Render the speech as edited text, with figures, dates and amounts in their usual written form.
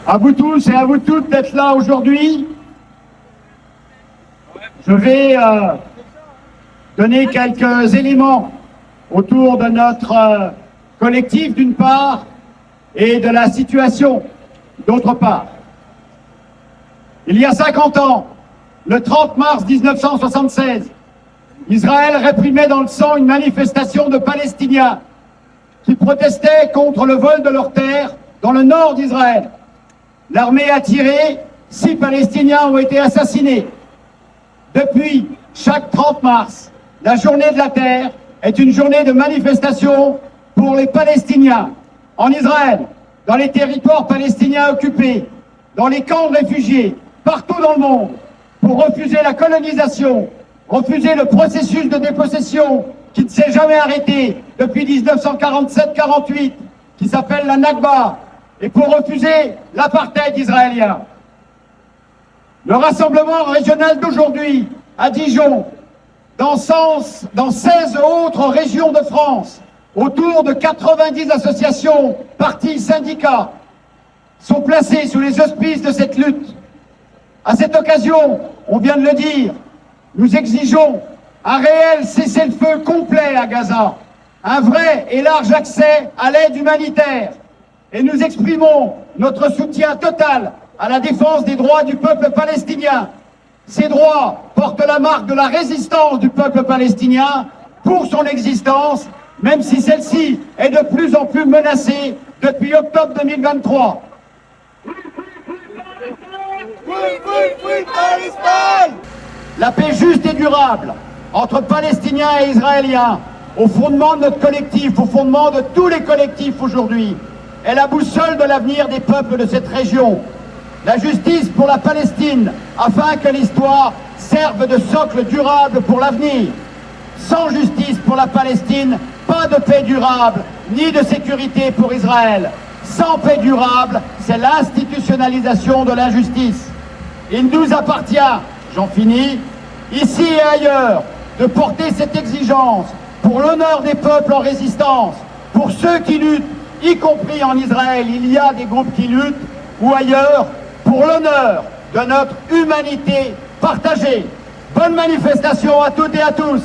À vous tous et à vous toutes d'être là aujourd'hui. Je vais donner quelques éléments autour de notre collectif d'une part et de la situation d'autre part. Il y a 50 ans, le 30 mars 1976, Israël réprimait dans le sang une manifestation de Palestiniens qui protestaient contre le vol de leurs terres dans le nord d'Israël. L'armée a tiré, 6 Palestiniens ont été assassinés. Depuis, chaque 30 mars, la journée de la terre est une journée de manifestation pour les Palestiniens, en Israël, dans les territoires palestiniens occupés, dans les camps de réfugiés, partout dans le monde, pour refuser la colonisation, refuser le processus de dépossession qui ne s'est jamais arrêté depuis 1947-48, qui s'appelle la Nakba, et pour refuser l'apartheid israélien. Le rassemblement régional d'aujourd'hui, à Dijon, dans 16 autres régions de France, autour de 90 associations, partis, syndicats, sont placés sous les auspices de cette lutte. À cette occasion, on vient de le dire, nous exigeons un réel cessez-le-feu complet à Gaza, un vrai et large accès à l'aide humanitaire, et nous exprimons notre soutien total à la défense des droits du peuple palestinien. Ces droits portent la marque de la résistance du peuple palestinien pour son existence, même si celle-ci est de plus en plus menacée depuis octobre 2023. La paix juste et durable entre Palestiniens et Israéliens, au fondement de notre collectif, au fondement de tous les collectifs aujourd'hui, est la boussole de l'avenir des peuples de cette région. La justice pour la Palestine, afin que l'histoire serve de socle durable pour l'avenir. Sans justice pour la Palestine, pas de paix durable, ni de sécurité pour Israël. Sans paix durable, c'est l'institutionnalisation de l'injustice. Il nous appartient, j'en finis, ici et ailleurs, de porter cette exigence pour l'honneur des peuples en résistance, pour ceux qui luttent, y compris en Israël, il y a des groupes qui luttent, ou ailleurs, pour l'honneur de notre humanité partagée. Bonne manifestation à toutes et à tous.